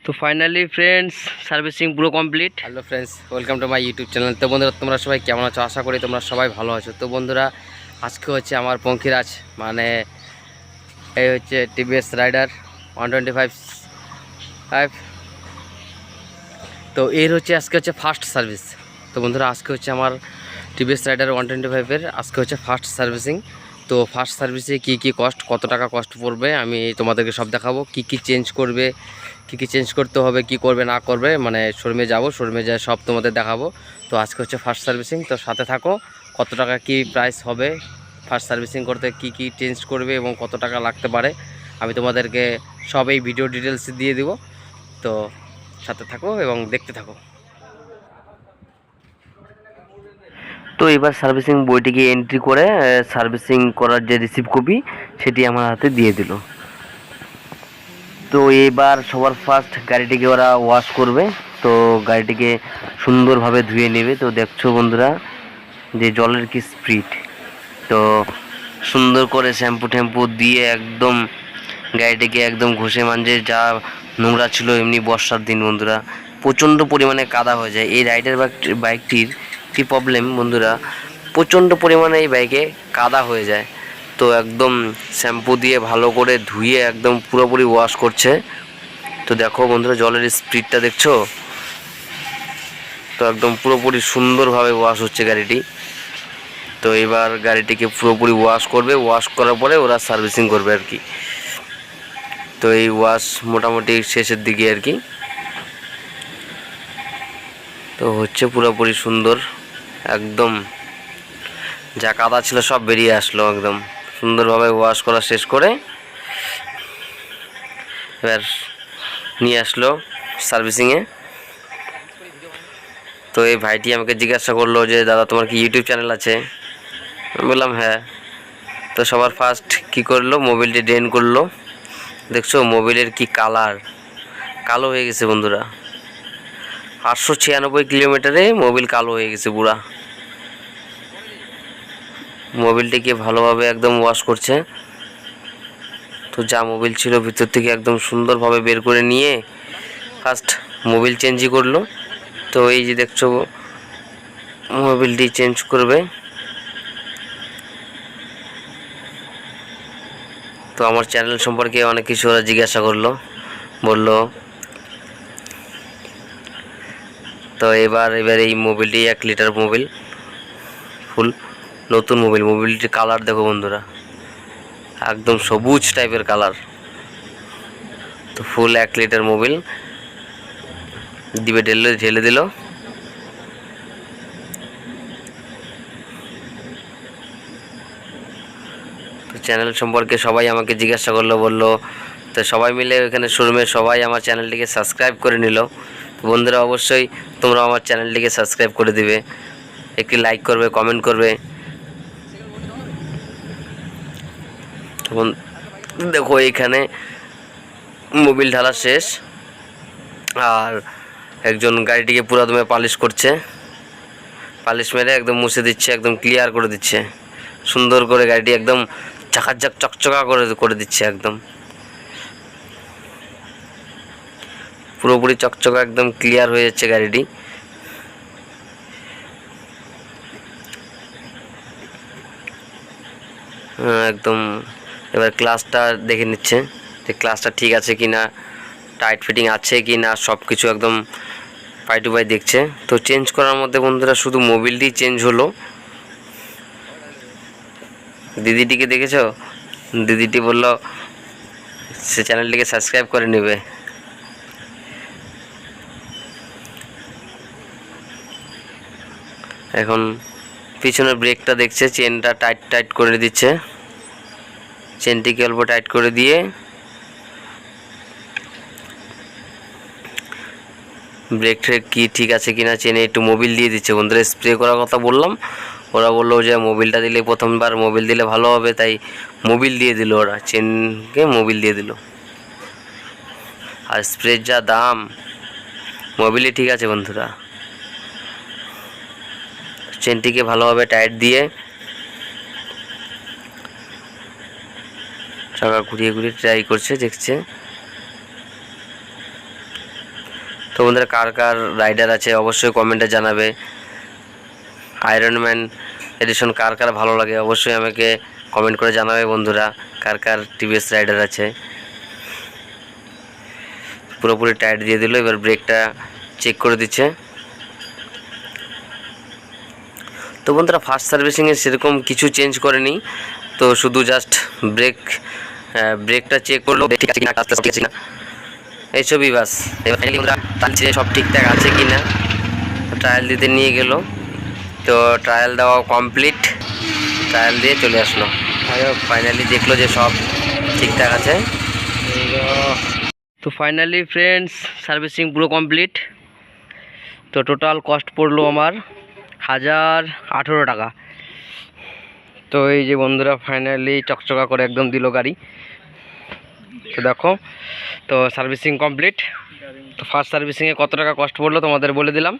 তো finally friends servicing পুরো complete. Hello friends, welcome to my YouTube channel. তো বন্ধুরা, তোমরা সবাই কেমন আছো? আশা করি তোমরা সবাই ভালো আছো। তো বন্ধুরা, আজকে হচ্ছে আমার পঙ্খিরাজ, মানে এই হচ্ছে টিভিএস রাইডার 125 তো এর হচ্ছে আজকে হচ্ছে ফার্স্ট সার্ভিস। তো বন্ধুরা, আজকে হচ্ছে আমার টিভিএস রাইডার 125-এর আজকে হচ্ছে ফার্স্ট সার্ভিসিং। তো ফার্স্ট সার্ভিসে কি কস্ট, কত টাকা কস্ট পড়বে আমি তোমাদেরকে সব দেখাবো। কি চেঞ্জ করবে, কি চেঞ্জ করতে হবে, কি করবে না করবে, মানে শোরুমে যাব, শোরুমে যায় সব তোমাদের দেখাবো। তো আজকে হচ্ছে ফার্স্ট সার্ভিসিং, তো সাথে থাকো। কত টাকা কি প্রাইস হবে, ফার্স্ট সার্ভিসিং করতে কি চেঞ্জ করবে এবং কত টাকা লাগতে পারে আমি তোমাদেরকে সব এই ভিডিও ডিটেলস দিয়ে দিব। তো সাথে থাকো এবং দেখতে থাকো। তো এবার সার্ভিসিং বইটিকে এন্ট্রি করে সার্ভিসিং করার যে রিসিভ কপি সেটি আমার হাতে দিয়ে দিল। তো এবার সবার ফার্স্ট গাড়িটিকে ওরা ওয়াশ করবে। তো গাড়িটিকে সুন্দরভাবে ধুয়ে নেবে। তো দেখছো বন্ধুরা যে জলের কি স্পিড, তো সুন্দর করে শ্যাম্পু দিয়ে একদম গাড়িটিকে একদম ঘষে মাঞ্জে, যা নোংরা ছিল এমনি বর্ষার দিন বন্ধুরা প্রচণ্ড পরিমাণে কাদা হয়ে যায়। এই রাইডার বাইকটির কি প্রবলেম বন্ধুরা, প্রচণ্ড পরিমাণে এই বাইকে কাদা হয়ে যায়। তো একদম শ্যাম্পু দিয়ে ভালো করে ধুয়ে একদম পুরোপুরি ওয়াশ করছে। তো দেখো বন্ধুরা জলের স্পিডটা দেখছো, তো একদম পুরোপুরি সুন্দরভাবে ওয়াশ হচ্ছে গাড়িটি। তো এবার গাড়িটিকে পুরোপুরি ওয়াশ করবে, ওয়াশ করার পরে ওরা সার্ভিসিং করবে আর কি। তো এই ওয়াশ মোটামুটি শেষের দিকে আর কি। তো হচ্ছে পুরোপুরি সুন্দর, একদম যা কাদা ছিল সব বেরিয়ে আসলো, একদম সুন্দরভাবে ওয়াশ করা শেষ করে এবার নিয়ে আসলো সার্ভিসিংয়ে। তো এই ভাইটি আমাকে জিজ্ঞাসা করলো যে দাদা তোমার কি ইউটিউব চ্যানেল আছে? আমি বললাম হ্যাঁ। তো সবার ফার্স্ট কি করলো, মোবিলটি ড্রেন করলো। দেখছো মোবিলের কি কালার, কালো হয়ে গেছে বন্ধুরা। 896 কিলোমিটারে মোবিল কালো হয়ে গেছে পুরা। মোবিলটিকে ভালোভাবে একদম ওয়াশ করছে। তো যা মোবিল ছিল ভিতর থেকে একদম সুন্দরভাবে বের করে নিয়ে ফার্স্ট মোবিল চেঞ্জই করলো। তো এই যে দেখছো মোবিলটি চেঞ্জ করবে। তো আমার চ্যানেল সম্পর্কে অনেক কিছু ওরা জিজ্ঞাসা করলো, বললো। তো এবার এই মোবিলটি 1 লিটার মোবিল, ফুল নতুন মোবিলটির কালার দেখো বন্ধুরা, একদম সবুজ টাইপের কালার। তো ফুল 1 লিটার মোবিল দিবে, ঢেলে দিল। তো চ্যানেল সম্পর্কে সবাই আমাকে জিজ্ঞাসা করলো, বললো। তো সবাই মিলে এখানে শোরুমে সবাই আমার চ্যানেলটিকে সাবস্ক্রাইব করে নিল। বন্ধুরা অবশ্যই তোমরা আমার চ্যানেলটিকে সাবস্ক্রাইব করে দিবে, একটি লাইক করবে, কমেন্ট করবে। তখন দেখো এইখানে মোবিল ঢালা শেষ, আর একজন গাড়িটিকে পুরো দমে পালিশ করছে, পালিশ মেরে একদম মুছে দিচ্ছে, একদম ক্লিয়ার করে দিচ্ছে সুন্দর করে। গাড়িটি একদম চাকাচাক চকচকা করে দিচ্ছে, একদম পুরোপুরি চকচকা একদম ক্লিয়ার হয়ে যাচ্ছে গাড়িটি। একদম এবার ক্লাসটা দেখে নিচ্ছে যে ক্লাসটা ঠিক আছে কি না, টাইট ফিটিং আছে কি না, সব কিছু একদম পাই টু পাই দেখছে। তো চেঞ্জ করার মধ্যে বন্ধুরা শুধু মোবিলটি চেঞ্জ হলো। দিদিটিকে দেখেছো, দিদিটি বলল সে চ্যানেলটিকে সাবস্ক্রাইব করে নেবে। এখন পিছনের ব্রেকটা দেখছে, চেনটা টাইট করে দিচ্ছে, চেনটিকে অল্প টাইট করে দিয়ে ব্রেক ট্রেক কি ঠিক আছে কিনা চেনে একটু মোবিল দিয়ে দিচ্ছে বন্ধুরা। স্প্রে করার কথা বললাম, ওরা বললো যে মোবিলটা দিলে, প্রথমবার মোবিল দিলে ভালো হবে, তাই মোবিল দিয়ে দিল ওরা, চেনকে মোবিল দিয়ে দিল। আর স্প্রের যা দাম, মোবিলই ঠিক আছে বন্ধুরা। চেনটিকে ভালোভাবে টাইট দিয়ে চাকা ঘুরিয়ে ট্রাই করছে, দেখছে। তো বন্ধুরা কার কার রাইডার আছে অবশ্যই কমেন্টে জানাবে। আয়রনম্যান এডিশন কার কার ভালো লাগে অবশ্যই আমাকে কমেন্ট করে জানাবে বন্ধুরা, কার কার টিভিএস রাইডার আছে। পুরোপুরি টাইট দিয়ে দিল, এবার ব্রেকটা চেক করে দিচ্ছে। তো বন্ধুরা ফার্স্ট সার্ভিসিংয়ে সেরকম কিছু চেঞ্জ করেনি, তো শুধু জাস্ট ব্রেকটা চেক করলো ঠিক আছে কিনা, ঠিক আছে কিনা, এইসবই বাস। এবার ফাইনালি বন্ধুরা টানছে সব ঠিকঠাক আছে কিনা, ট্রায়াল দিতে নিয়ে গেল। তো ট্রায়াল দেওয়া কমপ্লিট, ট্রায়াল দিয়ে চলে আসলো। ফাইনালি দেখলো যে সব ঠিকঠাক আছে। তো ফাইনালি ফ্রেন্ডস সার্ভিসিং পুরো কমপ্লিট। তো টোটাল কস্ট পড়লো আমার 1018 টাকা। তো এই যে বন্ধুরা ফাইনালি চকচকা করে একদম দিল গাড়ি। তো দেখো, তো সার্ভিসিং কমপ্লিট। তো ফার্স্ট সার্ভিসিংয়ে কত টাকা কস্ট পড়লো তোমাদের বলে দিলাম।